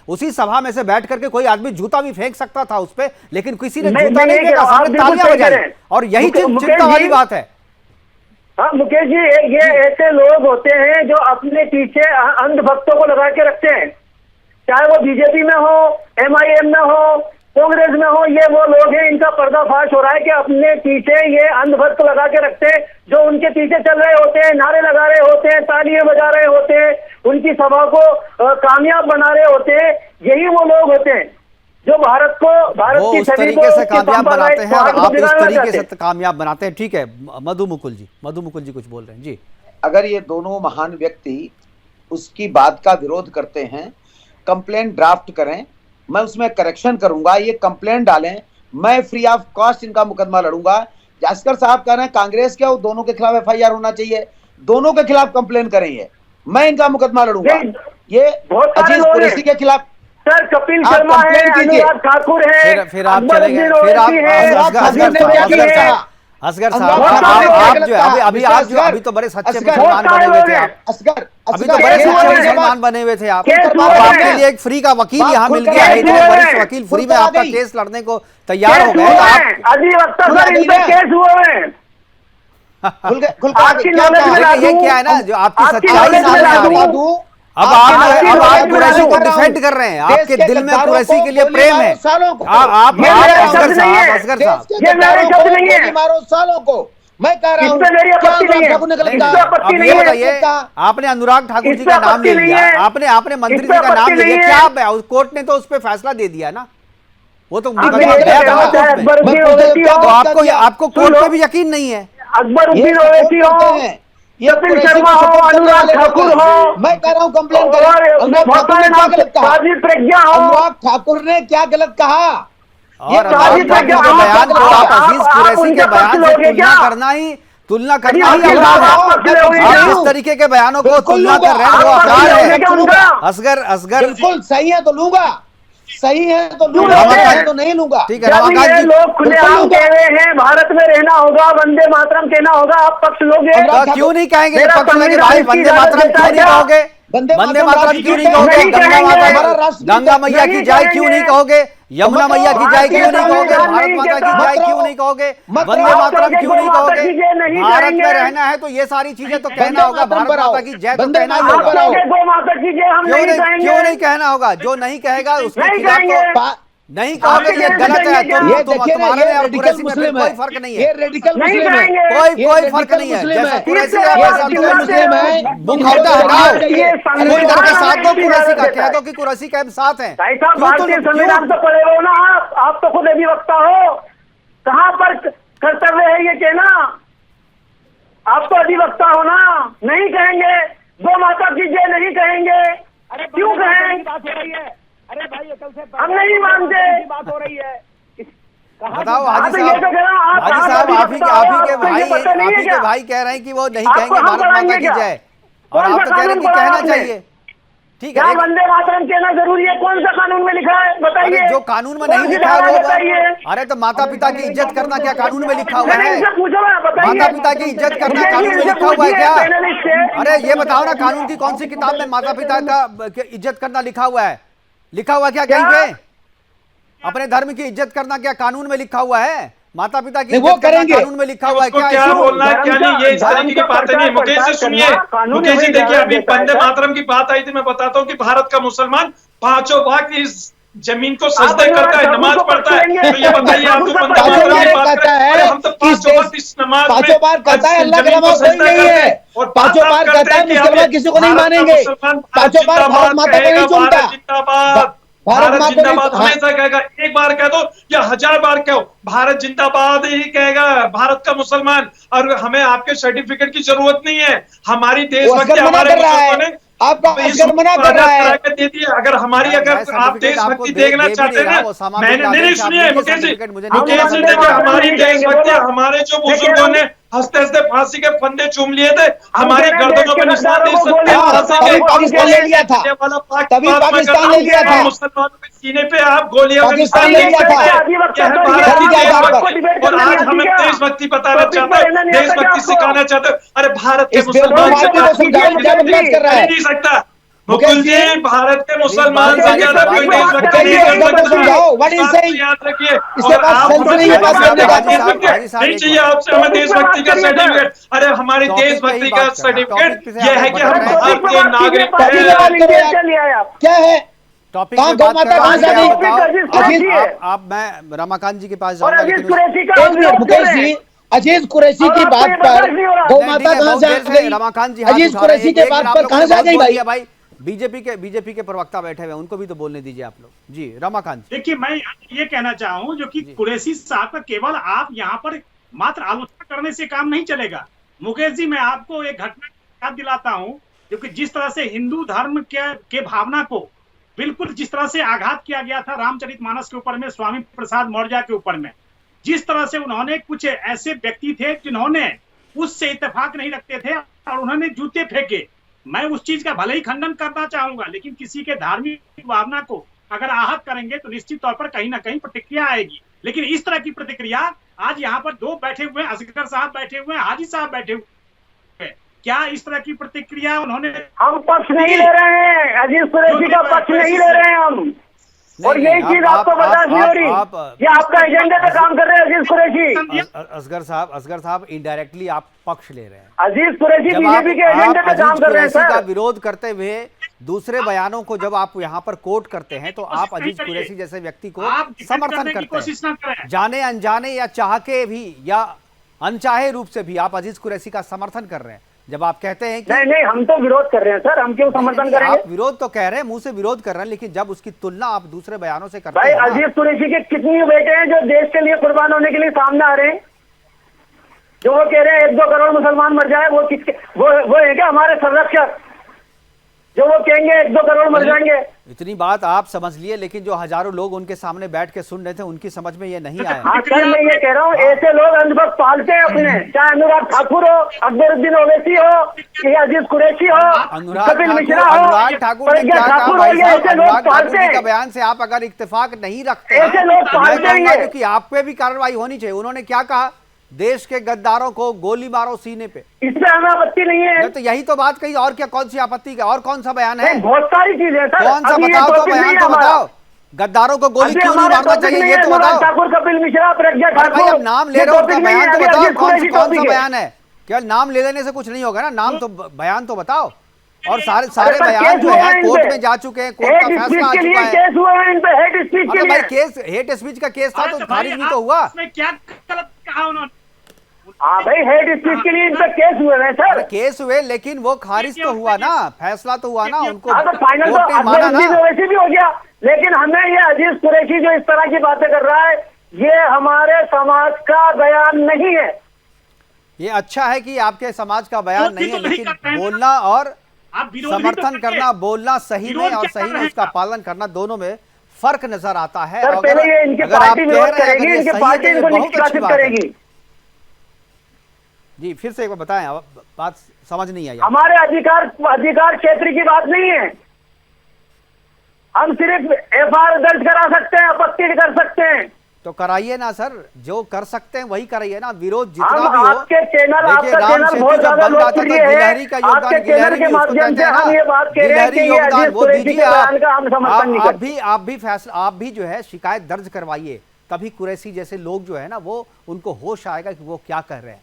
A: उसी सभा में से बैठ करके कोई आदमी जूता भी फेंक सकता था उस पर, लेकिन किसी ने जूता नहीं फेंका, सामने तालियां बजाई। और यही चिंता वाली बात है।
G: हाँ मुकेश जी, ये ऐसे लोग होते हैं जो अपने पीछे अंधभक्तों को लगा के रखते हैं, चाहे वो बीजेपी में हो, MIM में हो, कांग्रेस में हो। ये वो लोग हैं, इनका पर्दाफाश हो रहा है कि अपने पीछे ये अंधभक्त लगा के रखते हैं, जो उनके पीछे चल रहे होते हैं, नारे लगा रहे होते हैं, तालियां बजा रहे होते हैं, उनकी सभा को कामयाब बना रहे होते हैं। यही वो लोग होते हैं जो भारत की
A: उस तरीके से कामयाब बनाते हैं और आप इस तरीके से कामयाब बनाते हैं। ठीक है, मधु मुकुल जी कुछ बोल रहे हैं जी।
D: अगर ये दोनों महान व्यक्ति उसकी बात का विरोध करते हैं, कंप्लेंट ड्राफ्ट करें, मैं उसमें करेक्शन करूंगा, ये कंप्लेंट डालें, मैं फ्री ऑफ कॉस्ट इनका मुकदमा लड़ूंगा। असगर साहब कह रहे हैं कांग्रेस के और दोनों के खिलाफ FIR होना चाहिए, दोनों के खिलाफ कंप्लेंट करेंगे, मैं इनका मुकदमा लड़ूंगा। ये अजीज कुरैशी के खिलाफ
G: सर कपिल शर्मा है, अनुराग ठाकुर है,
A: फिर आप चलेंगे, फिर आप असगर साहब आप जो अभी तो बड़े सच्चे मुसलमान बने हुए थे आप, अभी तो बड़े सच्चे मुसलमान बने हुए थे आप। आपके लिए एक फ्री का वकील यहाँ मिल गया है, वरिष्ठ वकील फ्री में आपका केस लड़ने को तैयार हो गए।
G: केस हुए हैं।
A: ये क्या है ना जो आपकी सच्चाई सामने आ रही है। अब आप कुरैशी को डिफेंड कर रहे हैं, आपके दिल में कुरैशी के लिए प्रेम है। आप असगर साहब
G: ये मेरे शब्द नहीं है,
D: मारो सालों को, मैं कह रहा हूँ
A: आपने अनुराग ठाकुर जी का नाम ले लिया, आपने मंत्री जी का नाम ले लिया, क्या कोर्ट ने तो उस पर फैसला दे दिया ना, वो तो आपको कोर्ट पे भी यकीन नहीं है।
G: अकबरुद्दीन ओवैसी हो, कपिल शर्मा हो, अनुराग ठाकुर हो,
D: मैं कह रहा हूँ कंप्लेन करें। अनुराग ठाकुर ने क्या गलत कहा?
A: और अनुराग ठाकुर के बयान को आप अजीज कुरैशी के बयान से तुलना करना ही अपराध है। आप इस तरीके के बयानों को तुलना कर रहे हैं वो अपराध है। असगर
D: बिल्कुल सही है तो लूंगा, सही है तो लूंगा, तो नहीं लूंगा।
A: ठीक है, रमाकांत जी
G: लोग खुलेआम कह रहे हैं भारत में रहना होगा, वंदे मातरम कहना होगा, आप पक्ष लोगे?
A: क्यों नहीं कहेंगे पक्ष लोगे भाई? वंदे मातरम क्यों नहीं कहोगे? वंदे मातरम क्यों नहीं कहोगे? गंगा मैया की जय क्यों नहीं कहोगे? यमुना मैया की जय क्यों नहीं कहोगे? भारत माता की जय क्यों नहीं कहोगे? वंदे मातरम क्यों नहीं कहोगे? भारत में रहना है तो ये सारी चीजें तो कहना होगा, भारत माता की जय तो कहना ही होगा। क्यों नहीं कहना होगा? जो नहीं कहेगा उसके खिलाफ तो नहीं कहोगे ये गलत है। तुम्हारे और कुरैशी में कोई फर्क नहीं है, कोई फर्क नहीं है। जैसा कुरैशी है वैसा मुस्लिम है। मुखौटा हटाओ, खुल करके साथ दो कुरैशी का, कह दो कि कुरैशी के हम साथ हैं।
G: भारतीय संविधान तो पढ़े हो ना आप तो खुद अधिवक्ता हो, कहाँ पर कर्तव्य है ये कहना? आप तो अधिवक्ता हो ना, नहीं कहेंगे गो माता की जय, नहीं कहेंगे, क्यों कहें? अरे भाई कल से हम नहीं मानते, बात हो रही है।
A: बताओ हाजी साहब, आप ही के भाई कह रहे हैं कि वो नहीं कहेंगे भारत माता की जय, और आप तो कह रहे हैं कि कहना चाहिए। ठीक है,
G: क्या वंदे मातरम कहना जरूरी है? कौन सा कानून में लिखा है बताइए?
A: अरे जो कानून में
G: कौन
A: नहीं
G: सी
A: लिखा है
G: धारा
A: वो
G: बताइए?
A: अरे तो माता पिता की इज्जत करना क्या कानून में लिखा हुआ
G: मैंने
A: है?
G: इनसे पूछा ना, बताइए।
A: माता पिता की इज्जत करना
G: मुझे
A: कानून में
G: इनसे
A: लिखा हुआ है
G: पूछिए,
A: क्या?
G: पैनलिस्ट से।
A: अरे ये बताओ ना, कानून की कौन सी किताब में माता पिता का इज्जत करना लिखा हुआ है? लिखा हुआ क्या कहीं पे? अपने धर्म की इज्जत करना क्या कानून में लिखा हुआ है? माता पिता की इज्जत करना कानून में लिखा हुआ है क्या?
E: क्या बोलना है क्या नहीं, ये इस
G: धर्म
E: तरीके की
G: का
E: बातें नहीं।
G: प्रचार
E: मुकेश जी सुनिए,
G: करना कानून
E: मुकेश जी
G: में
E: देखिए, अभी
G: देता है
E: वंदे
G: सर।
E: मातरम की बात आई थी, मैं बताता हूँ कि भारत का मुसलमान 5 वक्त इस जमीन को सजदे
G: आप
E: करता है,
G: ठाकुर
E: नमाज
G: को
E: पढ़ता है।
G: पकड़ेंगे।
E: तो ये बताइए, आप तो
G: ठाकुर
E: वंदे
G: का
E: मातरम की
G: पाँचों
E: बात
H: बार कहता है
E: अरे हम तो
H: कि
E: 5
H: देश
E: वक्त इस नमाज
H: पांचों बार कहता है अल्लाह के अलावा कोई नहीं है,
E: और
H: पांचों बार कहता है मुसलमान किसी को नहीं मानेंगे, पांचों बार भारत माता को नहीं चुनता,
E: जिंदाबाद,
H: भारत
E: भारत
H: माँ को
E: जिंदाबाद
H: नहीं।
E: हमेशा कहेगा। एक बार कह दो या 1000 बार कहो, भारत जिंदाबाद ही कहेगा भारत का मुसलमान। और हमें आपके सर्टिफिकेट की जरूरत नहीं है, हमारी
H: वो
E: देशभक्ति
H: असगर मना
E: हमारे
H: कर रहा है,
E: बुजुर्गों ने
H: आपका
E: इस
H: असगर मना कर रहा है।
E: दे दी है। अगर हमारी
A: मैं
E: अगर आप
A: सर्टिफिकेट आपको
E: देशभक्ति
A: दे
E: देखना
A: भी
E: चाहते
A: नहीं रहा,
E: हैं,
A: वो सामा
E: मैंने
A: बिन लादेन
E: नहीं
A: से आप
E: सुनिए
A: लीजिए
E: मुकेश जी,
A: सर्टिफिकेट, मुझे नहीं
E: मुकेश जी
A: चाहिए
E: देखिए,
A: सर्टिफिकेट।
E: हमारी देशभक्ति, हमारे जो बुजुर्गों ने हंसते हंसते फांसी के फंदे चूम लिए थे, हमारी गर्दनों पर निशान नहीं सकते
H: तभी पाकिस्तान ले लिया था, तभी पाकिस्तान ले लिया था,
E: मुसलमानों के सीने पे आप गोलियों का
H: पाकिस्तान
E: निशान
H: ले
E: नहीं
H: लिया था।
E: सकते। यह है भारत की
H: क्या बात
E: देशभक्ति। और आज हमें देशभक्ति बताना चाहते हो, देशभक्ति सिखाना चाहते हो। अरे भारत के
H: इस बेवकूफ
E: मुसलमान
H: आदमी को समझाओ क्या बकवास कर रहा है।
E: नहीं सकता।
H: मुकेश
E: मुकुल
H: जी,
E: जी, भारत के मुसलमान
A: बात
E: से
A: कीजिए,
E: ज्यादा
A: बात
E: कोई
A: कीजिए,
E: देशभक्ति
H: मुकेश जी,
E: नहीं कर
H: असगर को
E: सकता।
H: समझाओ, what is
E: इस बात
H: saying?
E: को याद रखिए।
H: इसके
E: और
H: पास
E: आप
H: सेंस नहीं है बात करने का।
A: हाजी साहब,
E: नहीं
A: एक
E: चाहिए
A: बार।
E: आपसे हमें देशभक्ति का सर्टिफिकेट। अरे हमारी
A: टॉपिक पे ही
E: देशभक्ति
A: बात
E: का
A: कर रहे हैं।
E: सर्टिफिकेट
A: टॉपिक पे से
E: यह
A: आप
E: है कि हम
A: भटक रहे हैं।
E: भारतीय नागरिक
H: टॉपिक पे बात करो यार, क्या है?
A: टॉपिक
H: कहाँ
A: पे बात
H: गौ माता
A: कर
H: कहाँ से आ
A: रहे हैं,
H: गई?
A: आप बताओ।
H: अजीज
A: आप मैं रमाकांत जी के पास
G: और
A: जाऊंगा,
G: अजीज
A: लेकिन
G: कुरैशी का
H: एक मिनट मुकेश जी, अजीज कुरैशी
G: और
H: की
G: आपको
H: बात
G: ये
H: पर
G: बर्दाश्त नहीं हो रहा।
H: गौ
A: नहीं,
H: माता
A: ठीक है,
H: कहाँ
A: बहुत
H: से आ
A: देर से
H: गई?
A: रमाकांत जी हाथ
H: अजीज
A: उठा रहे हैं।
H: कुरैशी के
A: एक
H: बात
A: मिनट, आप
H: पर
A: लोगों
H: कहाँ
A: ने
H: से आ
A: बहुत
H: गई
A: बोल
H: भाई?
A: दिया भाई। बीजेपी के प्रवक्ता बैठे हुए हैं, उनको भी तो बोलने दीजिए आप लोग। जी रमाकांत जी।
F: देखिए, मैं ये कहना चाहूँ जो कि कुरैशी साहब का केवल आप यहाँ पर मात्र आलोचना करने से काम नहीं चलेगा। मुकेश जी, मैं आपको एक घटना याद दिलाता हूँ, जो कि जिस तरह से हिंदू धर्म के भावना को बिल्कुल जिस तरह से आघात किया गया था रामचरितमानस के ऊपर में, स्वामी प्रसाद मौर्य के ऊपर में, जिस तरह से उन्होंने, कुछ ऐसे व्यक्ति थे जिन्होंने उससे इत्तेफाक नहीं रखते थे और उन्होंने जूते फेंके। मैं उस चीज का भले ही खंडन करना चाहूंगा, लेकिन किसी के धार्मिक भावना को अगर आहत करेंगे तो निश्चित तौर पर कहीं ना कहीं प्रतिक्रिया आएगी। लेकिन इस तरह की प्रतिक्रिया आज यहाँ पर दो बैठे हुए हैं, असगर साहब बैठे हुए हैं, हाजी साहब बैठे हुए हैं, क्या इस तरह की प्रतिक्रिया उन्होंने?
G: हम पक्ष नहीं ले रहे हैं, अजीज कुरैशी का पक्ष नहीं ले रहे हैं हम। और यही चीज आपको बर्दाश्त नहीं हो रही। ये आपका एजेंडे पे काम कर रहे हैं अजीज कुरैशी।
A: असगर साहब इनडायरेक्टली आप पक्ष ले रहे हैं।
G: अजीज कुरैशी
A: जब
G: बीजेपी के एजेंडे पे काम
A: अजीज
G: कर रहे हैं
A: कुरैशी का
G: सर।
A: विरोध करते हुए दूसरे बयानों को जब आप यहाँ पर कोट करते हैं, तो आप अजीज कुरैशी जैसे व्यक्ति को
F: आप
A: समर्थन करते
F: कोशिश ना
A: हैं।
F: करें।
A: जाने अनजाने या चाह के भी या अनचाहे रूप से भी आप अजीज कुरैशी का समर्थन कर रहे हैं। जब आप कहते हैं कि
G: नहीं, हम तो विरोध कर रहे हैं सर, हम क्यों समर्थन
A: नहीं,
G: करेंगे?
A: आप विरोध तो कह रहे हैं, मुंह से विरोध कर रहे हैं, लेकिन जब उसकी तुलना आप दूसरे बयानों से करते
G: भाई,
A: हैं ना,
G: अजीज कुरैशी के कितनी बेटे हैं जो देश के लिए कुर्बान होने के लिए सामने आ रहे हैं, जो वो कह रहे हैं 1-2 करोड़ मुसलमान मर जाए, वो किसके, वो है क्या हमारे संरक्षक, जो वो कहेंगे 1-2 करोड़ मर जाएंगे?
A: इतनी बात आप समझ लिए, लेकिन जो हजारों लोग उनके सामने बैठ के सुन रहे थे, उनकी समझ में ये नहीं आया।
G: हाँ सर, मैं ये कह रहा हूँ, ऐसे लोग अंधभक्त पालते हैं अपने, चाहे अनुराग ठाकुर हो, अकबरुद्दीन ओवैसी हो, या अजीज कुरैशी हो, कपिल मिश्रा हो,
A: अनुराग ठाकुर ने
G: प्रज्ञा
A: क्या कहा
G: ठाकुर हो,
A: भाई
G: ये
A: साहब?
G: ऐसे लोग
A: अनुराग ठाकुर
G: पालते
A: जी का
G: हैं।
A: बयान से आप अगर इत्तेफाक नहीं रखते हैं,
G: ऐसे लोग
A: तो मैं
G: पालते
A: कहूंगा
G: हैं।
A: कि आप पे भी कार्रवाई होनी चाहिए। उन्होंने क्या कहा? देश के गद्दारों को गोली मारो सीने पे।
G: इसमें हमें आपत्ति नहीं है।
A: तो यही तो बात कही, और क्या, कौन सी आपत्ति का और कौन सा बयान है?
G: नहीं, बहुत सारी चीजें सर।
A: कौन सा
G: अभी ये
A: बताओ तो,
G: टॉपिक नहीं
A: बयान
G: है
A: तो
G: हमारा।
A: बताओ। गद्दारों को गोली
G: अभी
A: क्यों नहीं
G: हमारा
A: मारना
G: टॉपिक
A: चाहिए,
G: नहीं
A: ये
G: है,
A: तो
G: अनुराग
A: बताओ।
G: ठाकुर, कपिल मिश्रा, प्रज्ञा
A: अरे भाई,
G: ठाकुर,
A: अब नाम ले
G: ये
A: रहे हो,
G: टॉपिक
A: उनका
G: नहीं
A: बयान
G: है,
A: तो
G: अभी
A: बताओ,
G: अजीज
A: कौन
G: कुरैशी
A: सा
G: टॉपिक है।
A: बयान है? केवल नाम ले लेने से कुछ नहीं होगा ना, नाम तो बयान तो बताओ। और सारे
G: अरे सर,
A: बयान
G: केस
A: जो
G: हुआ
A: है
G: है
A: कोर्ट
G: इन पे।
A: में जा चुके हैं, कोर्ट का
G: हेट
A: फैसला
G: स्पीच
A: आ
G: के लिए
A: चुका है।
G: केस हुआ है इन पे, हेट स्पीच के
A: अरे भाई,
G: लिए।
A: केस हेट स्पीच का केस था तो खारिज भी तो हुआ।
F: इसमें क्या गलत कहा उन्होंने?
G: हाँ भाई, हेट स्पीच के लिए इन पे केस हुए हैं सर।
A: अरे केस हुए, लेकिन वो खारिज तो हुआ ना, फैसला तो हुआ ना, उनको
G: हाँ तो फाइनल
A: कोर्ट
G: तो
A: ने माना
G: अकबरुद्दीन
A: ना।
G: ओवैसी भी हो गया। लेकिन हमें ये अजीज कुरैशी जो इस तरह की बातें कर रहा है, ये हमारे समाज का बयान नहीं है।
A: ये अच्छा है कि आपके समाज का बयान नहीं है,
F: तो नहीं
A: लेकिन
F: करते हैं ना।
A: बोलना और
F: आप विरोध भी
A: समर्थन
F: तो
A: करना, बोलना सही में
F: विरोध
A: और
F: क्या
A: सही
F: कर
A: में
F: रहे
A: उसका
F: हैं?
A: पालन करना, दोनों में फर्क नजर आता है।
G: सर,
A: और
G: पहले ये इनकी
A: अगर आप
G: पार्टी
A: कह
G: विरोध
A: रहे हैं,
G: करेगी,
A: अगर ये
G: इनकी
A: सही है,
G: पार्टी
A: तो ये
G: इनको
A: बहुत अच्छी
G: निष्कासित
A: बात है।
G: करेगी।
A: जी फिर से एक बार बताएं, बात समझ नहीं आई।
G: हमारे अधिकार क्षेत्र की बात नहीं है। हम सिर्फ एफआईआर दर्ज करा सकते हैं, आपत्ति कर सकते हैं।
A: तो कराइए ना सर, जो कर सकते हैं वही कराइए ना। विरोध जितना
G: हम
A: भी हो,
G: आपके चैनल,
A: देखिए
G: आपका
A: राम
G: चैनल
A: सेतु
G: बहुत
A: जब
G: ज्यादा
A: बन रहा था तो
G: लोकप्रिय है।
A: गिलहरी का योगदान,
G: आपके चैनल
A: गिलहरी
G: के
A: भी उसको
G: माध्यम
A: कहते
G: से
A: हैं
G: हम
A: ना,
G: ये बात कह रहे हैं कि
A: गिलहरी
G: ये
A: योगदान
G: अजीज
A: वो
G: कुरैशी
A: दीजिए।
G: के बयान का हम समर्थन नहीं करते।
A: आप भी जो है शिकायत दर्ज करवाइए, तभी कुरैशी जैसे लोग जो है ना वो उनको होश आएगा कि वो क्या कर रहे हैं।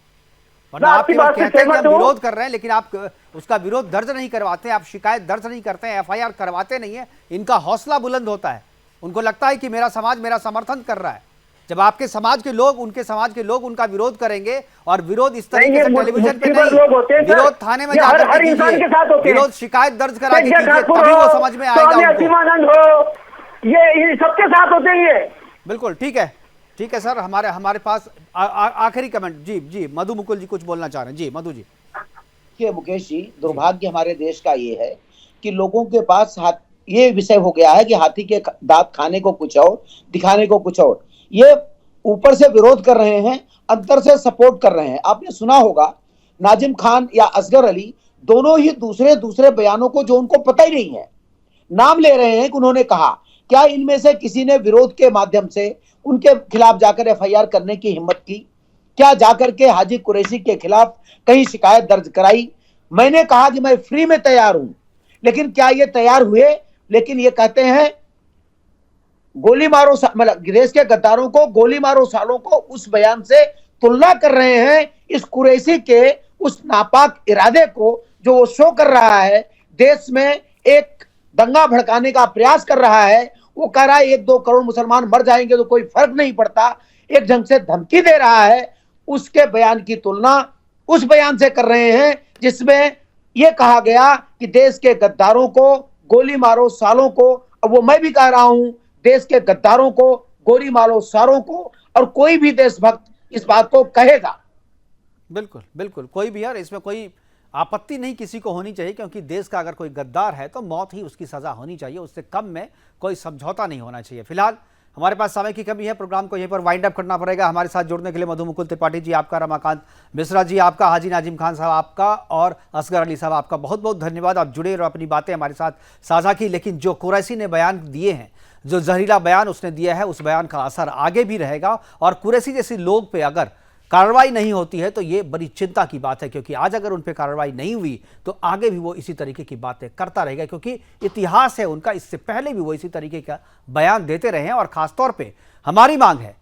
A: वरना आप
G: आपकी
A: केवल
G: बात से
A: कहते हैं कि हम
G: सहमत हूं।
A: विरोध कर रहे हैं, लेकिन आप उसका विरोध दर्ज नहीं करवाते, आप शिकायत दर्ज नहीं करते हैं, एफआईआर करवाते नहीं है। इनका हौसला बुलंद होता है, उनको लगता है कि मेरा समाज मेरा समर्थन कर रहा है। जब आपके समाज के लोग, उनके समाज के लोग उनका विरोध करेंगे, और विरोध इस तरीके से टेलीविजन पे नहीं,
G: लोग होते हैं सर।
A: विरोध थाने में
G: ये
A: जाकर
G: हर इंसान के साथ होते हैं।
A: विरोध शिकायत दर्ज करा के
G: संजय
A: कीजिए,
G: ठाकुर
A: तभी वो
G: हो,
A: समझ में आएगा
G: स्वामी
A: उनको।
G: असीमानंद हो, ये सबके साथ होते हैं ये।
A: बिल्कुल ठीक है सर। हमारे पास आखिरी कमेंट। जी मधु मुकुल जी कुछ बोलना चाह रहे हैं। जी मधु जी।
H: देखिए मुकेश जी, दुर्भाग्य हमारे देश का ये है कि लोगों के पास ये विषय हो गया है कि हाथी के दांत खाने को कुछ और, दिखाने को कुछ और। ये ऊपर से विरोध कर रहे हैं, अंदर से सपोर्ट कर रहे हैं। आपने सुना होगा नाजिम खान या असगर अली दोनों ही दूसरे बयानों को, जो उनको पता ही नहीं है, नाम ले रहे हैं कि उन्होंने कहा। क्या इनमें से किसी ने विरोध के माध्यम से उनके खिलाफ जाकर एफआईआर करने की हिम्मत की? क्या जाकर के हाजी कुरैशी के खिलाफ कहीं शिकायत दर्ज कराई? मैंने कहा कि मैं फ्री में तैयार हूं, लेकिन क्या ये तैयार हुए? लेकिन ये कहते हैं गोली मारो, मतलब देश के गद्दारों को गोली मारो सालों को, उस बयान से तुलना कर रहे हैं इस कुरैशी के उस नापाक इरादे को जो वो शो कर रहा है, देश में एक दंगा भड़काने का प्रयास कर रहा है। वो कह रहा है 1-2 करोड़ मुसलमान मर जाएंगे तो कोई फर्क नहीं पड़ता, एक ढंग से धमकी दे रहा है। उसके बयान की तुलना उस बयान से कर रहे हैं जिसमें यह कहा गया कि देश के गद्दारों को गोली मारो सालों को। अब वो मैं भी कह रहा हूं, देश के गद्दारों को गोली मारो सालों को, और कोई भी देशभक्त इस बात को कहेगा।
A: बिल्कुल कोई भी यार, इसमें कोई आपत्ति नहीं किसी को होनी चाहिए, क्योंकि देश का अगर कोई गद्दार है तो मौत ही उसकी सजा होनी चाहिए, उससे कम में कोई समझौता नहीं होना चाहिए। फिलहाल हमारे पास समय की कमी है, प्रोग्राम को यहीं पर वाइंड अप करना पड़ेगा। हमारे साथ जुड़ने के लिए मधु मुकुल त्रिपाठी जी आपका, रमाकांत मिश्रा जी आपका, हाजी नाजिम खान साहब आपका, और असगर अली साहब आपका बहुत बहुत धन्यवाद। आप जुड़े और अपनी बातें हमारे साथ साझा की। लेकिन जो कुरैशी ने बयान दिए हैं, जो जहरीला बयान उसने दिया है, उस बयान का असर आगे भी रहेगा, और कुरैशी जैसे लोग पे अगर कार्रवाई नहीं होती है तो ये बड़ी चिंता की बात है, क्योंकि आज अगर उन पर कार्रवाई नहीं हुई तो आगे भी वो इसी तरीके की बातें करता रहेगा, क्योंकि इतिहास है उनका, इससे पहले भी वो इसी तरीके का बयान देते रहे हैं। और खासतौर पे हमारी मांग है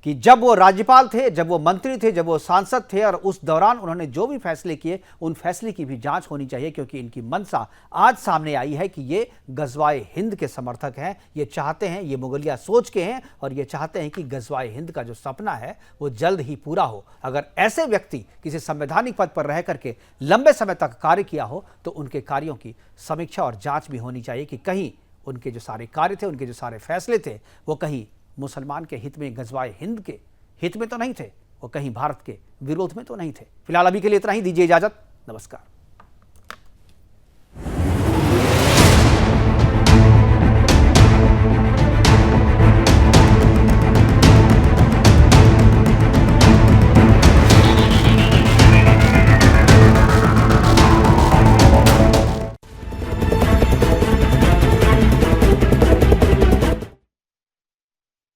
A: कि जब वो राज्यपाल थे, जब वो मंत्री थे, जब वो सांसद थे, और उस दौरान उन्होंने जो भी फैसले किए, उन फैसले की भी जांच होनी चाहिए, क्योंकि इनकी मंशा आज सामने आई है कि ये गजवाए हिंद के समर्थक हैं। ये चाहते हैं, ये मुगलिया सोच के हैं, और ये चाहते हैं कि गजवाए हिंद का जो सपना है वो जल्द ही पूरा हो। अगर ऐसे व्यक्ति किसी संवैधानिक पद पर रह करके लंबे समय तक कार्य किया हो तो उनके कार्यों की समीक्षा और जाँच भी होनी चाहिए कि कहीं उनके जो सारे कार्य थे, उनके जो सारे फैसले थे, वो कहीं मुसलमान के हित में, गजवाए हिंद के हित में तो नहीं थे, वो कहीं भारत के विरोध में तो नहीं थे। फिलहाल अभी के लिए इतना ही, दीजिए इजाजत, नमस्कार।